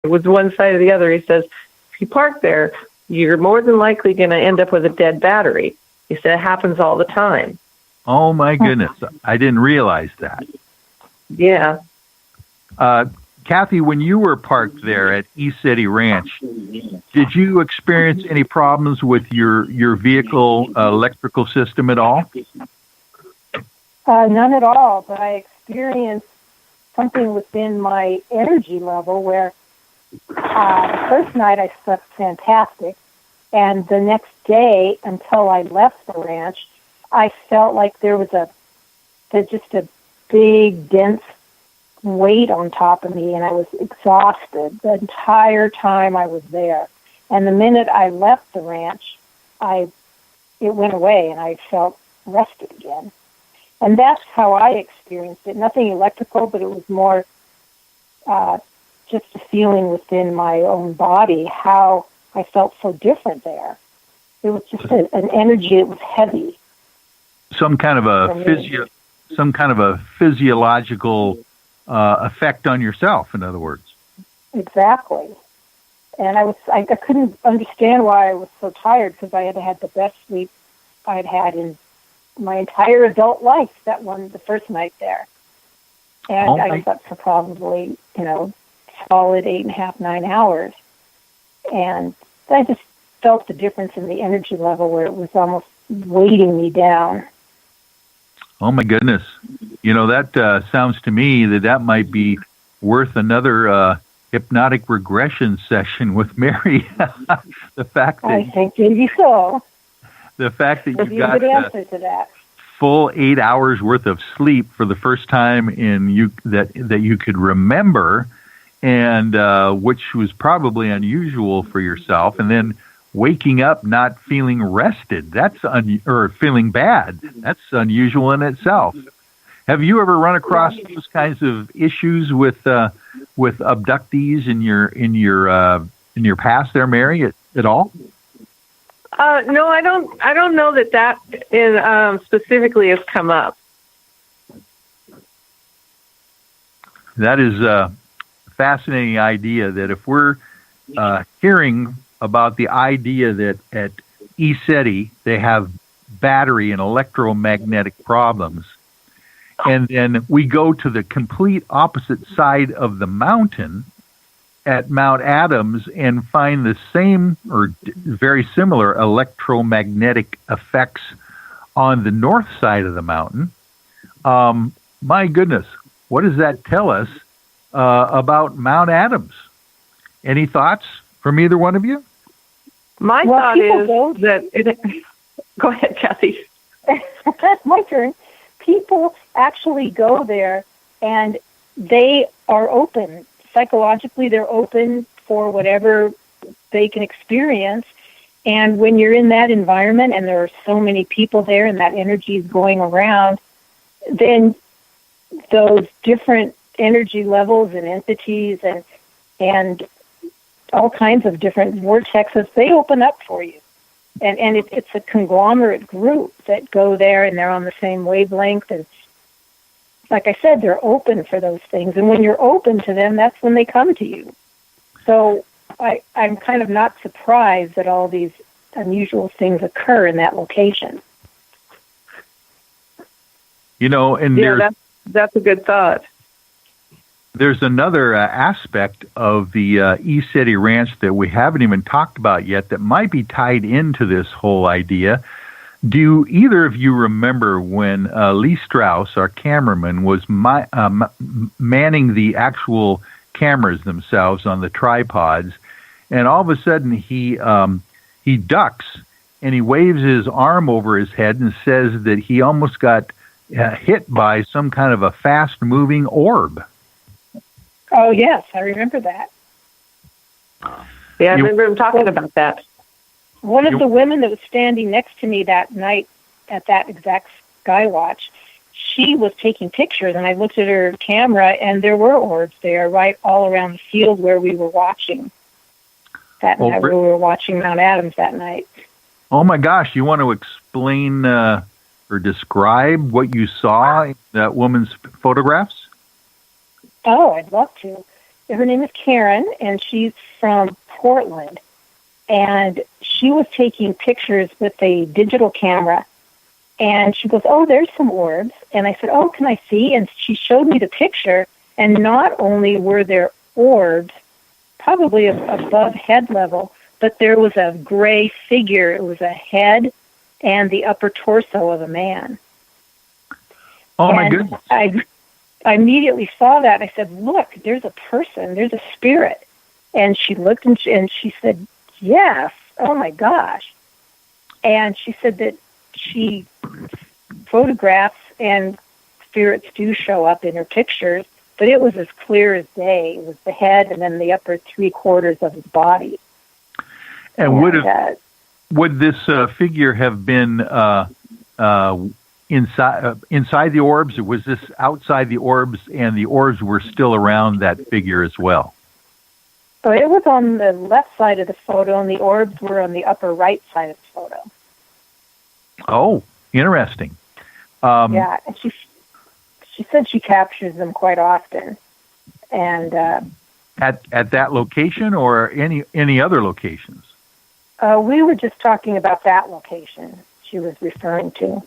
It was one side or the other. He says, if you park there, you're more than likely going to end up with a dead battery. He said it happens all the time. Oh, my goodness. I didn't realize that. Yeah. Kathy, when you were parked there at East City Ranch, did you experience any problems with your vehicle electrical system at all? None at all, but I experienced something within my energy level where the first night I slept fantastic, and the next day until I left the ranch, I felt like there was just a big, dense weight on top of me, and I was exhausted the entire time I was there. And the minute I left the ranch, it went away, and I felt rested again. And that's how I experienced it. Nothing electrical, but it was more just a feeling within my own body, how I felt so different there. It was just an energy that was heavy. Some kind of a physiological effect on yourself, in other words. Exactly. And I couldn't understand why I was so tired, because I had had the best sleep I'd had in my entire adult life the first night there. And I slept for probably, solid 8.5, 9 hours. And I just felt the difference in the energy level where it was almost weighting me down. Oh, my goodness. That sounds to me that might be worth another hypnotic regression session with Mary. The fact that I think maybe so. The fact that you got a answer to that. Full 8 hours worth of sleep for the first time that you could remember, and which was probably unusual for yourself, and then waking up not feeling rested, or feeling bad, that's unusual in itself. Have you ever run across those kinds of issues with abductees in your past there, Mary, at all? No, I don't know that specifically has come up. That is a fascinating idea, that if we're hearing about the idea that at ECETI they have battery and electromagnetic problems, and then we go to the complete opposite side of the mountain at Mount Adams and find the same or very similar electromagnetic effects on the north side of the mountain. My goodness, what does that tell us about Mount Adams? Any thoughts from either one of you? My thought is that go ahead, Kathy. My turn. People actually go there, and they are open. Psychologically, they're open for whatever they can experience. And when you're in that environment and there are so many people there and that energy is going around, then those different energy levels and entities and all kinds of different vortexes, they open up for you. And it's a conglomerate group that go there, and they're on the same wavelength. And like I said, they're open for those things. And when you're open to them, that's when they come to you. So I'm kind of not surprised that all these unusual things occur in that location. And that's a good thought. There's another aspect of the ECETI Ranch that we haven't even talked about yet that might be tied into this whole idea. Do either of you remember when Lee Strauss, our cameraman, was manning the actual cameras themselves on the tripods, and all of a sudden he ducks and he waves his arm over his head and says that he almost got hit by some kind of a fast-moving orb? Oh, yes, I remember that. Yeah, I remember him talking about that. One of the women that was standing next to me that night at that exact sky watch, she was taking pictures, and I looked at her camera, and there were orbs there right all around the field where we were watching that night. We were watching Mount Adams that night. Oh, my gosh. You want to explain or describe what you saw in that woman's photographs? Oh, I'd love to. her name is Karen, and she's from Portland. And she was taking pictures with a digital camera. And she goes, "Oh, there's some orbs." And I said, "Oh, can I see?" And she showed me the picture. And not only were there orbs, probably above head level, but there was a gray figure. It was a head and the upper torso of a man. Oh, my goodness. I immediately saw that. I said, "Look, there's a person. There's a spirit." And she looked and she said, "Yes. Oh, my gosh." And she said that she photographs and spirits do show up in her pictures, but it was as clear as day. It was the head and then the upper 3/4 of his body. And would this figure have been inside the orbs, or was this outside the orbs, and the orbs were still around that figure as well? So it was on the left side of the photo, and the orbs were on the upper right side of the photo. Oh, interesting. Yeah, and she said she captures them quite often, and at that location or any other locations? We were just talking about that location she was referring to.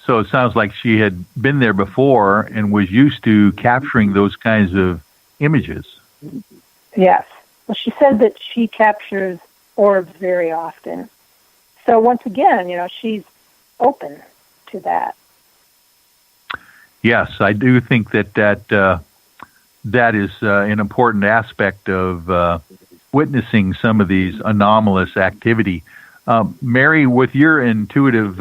So it sounds like she had been there before and was used to capturing those kinds of images. Yes. Well, she said that she captures orbs very often. So once again, she's open to that. Yes, I do think that is an important aspect of witnessing some of these anomalous activity. Mary, with your intuitive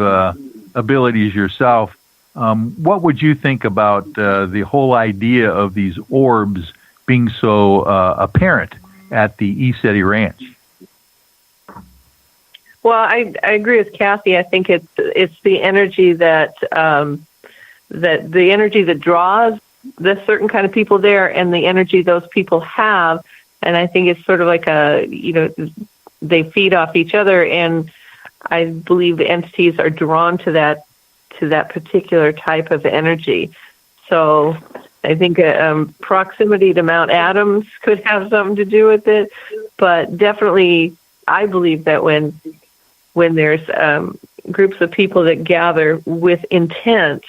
abilities yourself, what would you think about the whole idea of these orbs being so apparent at the ECETI Ranch? Well, I agree with Kathy. I think it's the energy that the energy that draws the certain kind of people there, and the energy those people have. And I think it's sort of like they feed off each other, and I believe the entities are drawn to that particular type of energy. So I think proximity to Mount Adams could have something to do with it, but definitely I believe that when there's groups of people that gather with intent,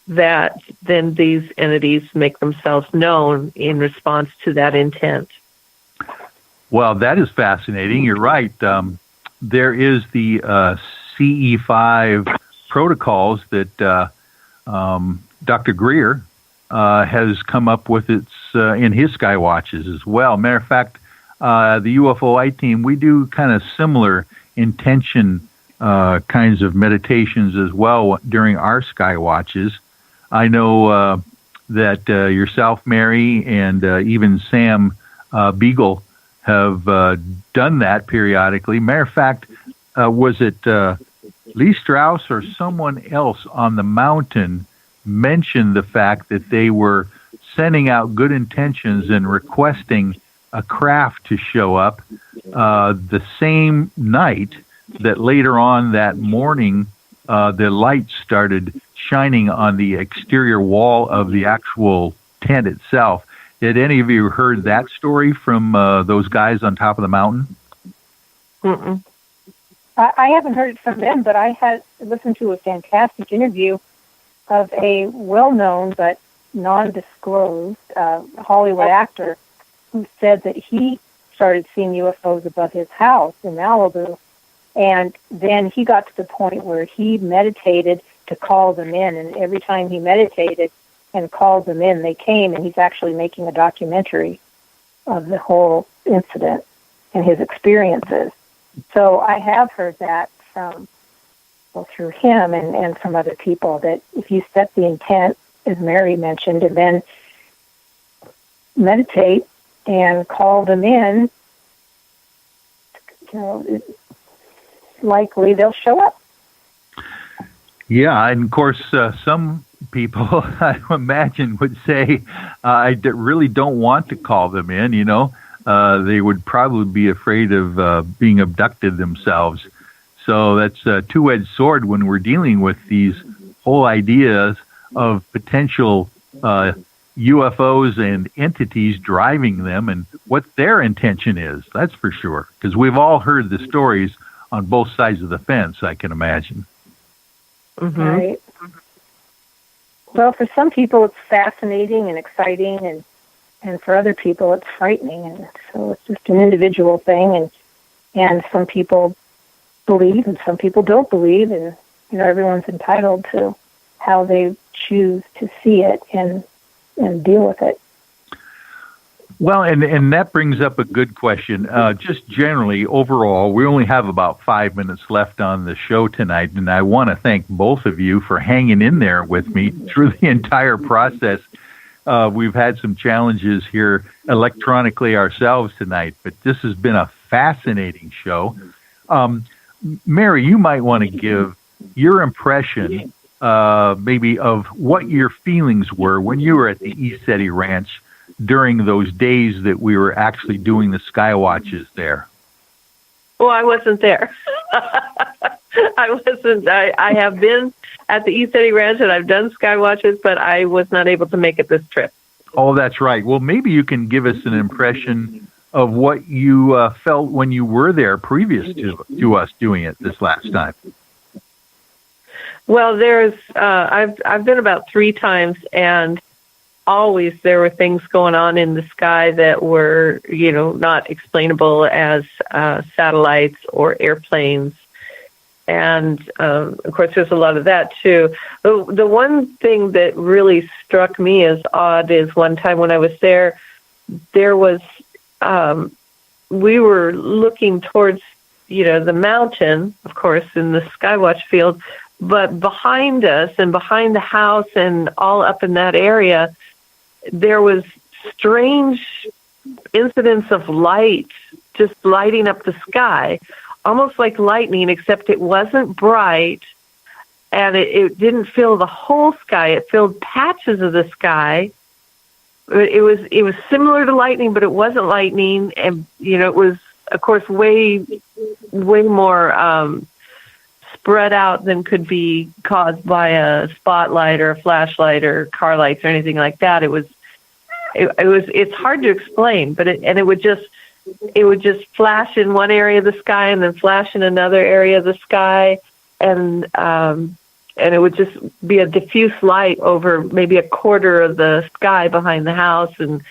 that then these entities make themselves known in response to that intent. Well, that is fascinating. You're right. There is the CE5 protocols that Dr. Greer has come up with in his sky watches as well. Matter of fact, the UFO I Team, we do kind of similar intention kinds of meditations as well during our sky watches. I know that yourself, Mary, and even Sam Beagle have done that periodically. Matter of fact, was it Lee Strauss or someone else on the mountain mentioned the fact that they were sending out good intentions and requesting a craft to show up the same night that later on that morning the lights started shining on the exterior wall of the actual tent itself. Did any of you heard that story from those guys on top of the mountain? Mm-mm. I haven't heard it from them, but I had listened to a fantastic interview of a well-known but non-disclosed Hollywood actor who said that he started seeing UFOs above his house in Malibu, and then he got to the point where he meditated to call them in, and every time he meditated and called them in, they came, and he's actually making a documentary of the whole incident and his experiences. So I have heard that through him and from other people, that if you set the intent, as Mary mentioned, and then meditate and call them in, likely they'll show up. Yeah, and of course, some people, I imagine, would say, I really don't want to call them in, they would probably be afraid of being abducted themselves. So that's a two-edged sword when we're dealing with these whole ideas of potential UFOs and entities driving them and what their intention is. That's for sure. Because we've all heard the stories on both sides of the fence, I can imagine. Mm-hmm. Right. Well, for some people it's fascinating and exciting, and for other people it's frightening, and so it's just an individual thing, and some people believe and some people don't believe, and everyone's entitled to how they choose to see it and deal with it. Well, and that brings up a good question. Just generally, overall, we only have about 5 minutes left on the show tonight, and I want to thank both of you for hanging in there with me through the entire process. We've had some challenges here electronically ourselves tonight, but this has been a fascinating show. Mary, you might want to give your impression maybe of what your feelings were when you were at the ECETI Ranch during those days that we were actually doing the sky watches there. Well, I wasn't there. I wasn't. I have been at the ECETI Ranch and I've done sky watches, but I was not able to make it this trip. Oh, that's right. Well, maybe you can give us an impression of what you felt when you were there previous to us doing it this last time. Well, I've been about 3 times, and always there were things going on in the sky that were, not explainable as satellites or airplanes. And, of course, there's a lot of that, too. The one thing that really struck me as odd is one time when I was there was, we were looking towards, the mountain, of course, in the Skywatch field, but behind us and behind the house and all up in that area, there was strange incidents of light just lighting up the sky, almost like lightning, except it wasn't bright, and it didn't fill the whole sky. It filled patches of the sky. It was similar to lightning, but it wasn't lightning, and it was, of course, way more spread out than could be caused by a spotlight or a flashlight or car lights or anything like that. It's hard to explain, but it would just flash in one area of the sky and then flash in another area of the sky, and it would just be a diffuse light over maybe a quarter of the sky behind the house, and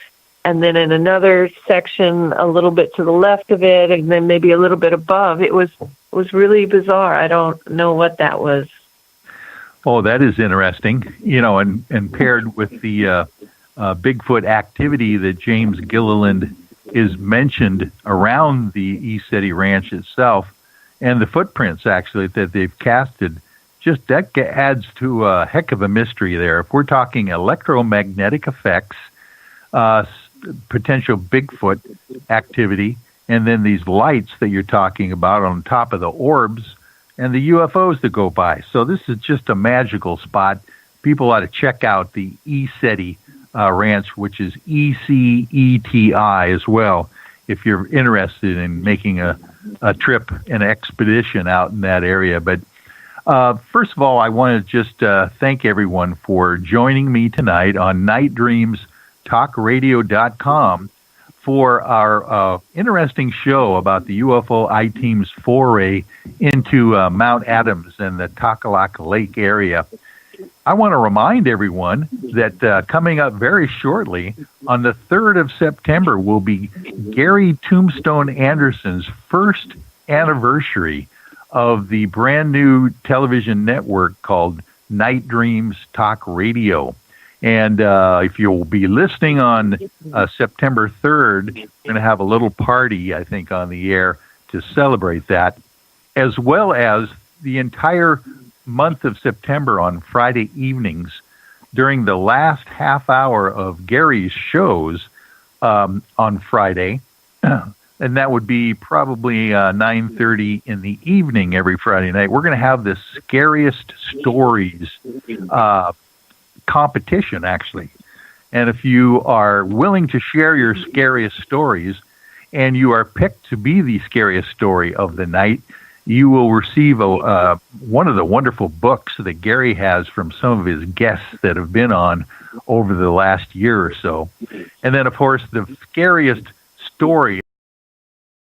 then in another section a little bit to the left of it, and then maybe a little bit above. It was really bizarre. I don't know what that was. Oh, that is interesting. And paired with the Bigfoot activity that James Gilliland is mentioned around the ECETI Ranch itself, and the footprints actually that they've casted, just that adds to a heck of a mystery there. If we're talking electromagnetic effects, potential Bigfoot activity, and then these lights that you're talking about on top of the orbs and the UFOs that go by. So this is just a magical spot. People ought to check out the ECETI Ranch, which is ECETI as well, if you're interested in making a trip, an expedition out in that area. But first of all, I want to just thank everyone for joining me tonight on nightdreamstalkradio.com for our interesting show about the UFO I Team's foray into Mount Adams and the Takalaka Lake area. I want to remind everyone that coming up very shortly, on the 3rd of September, will be Gary Tombstone Anderson's first anniversary of the brand new television network called Night Dreams Talk Radio. And if you'll be listening on September 3rd, we're going to have a little party, I think, on the air to celebrate that, as well as the entire month of September on Friday evenings during the last half hour of Gary's shows on Friday. And that would be probably 9:30 in the evening every Friday night. We're going to have the scariest stories competition, actually. And if you are willing to share your scariest stories and you are picked to be the scariest story of the night, you will receive one of the wonderful books that Gary has from some of his guests that have been on over the last year or so. And then, of course, the scariest story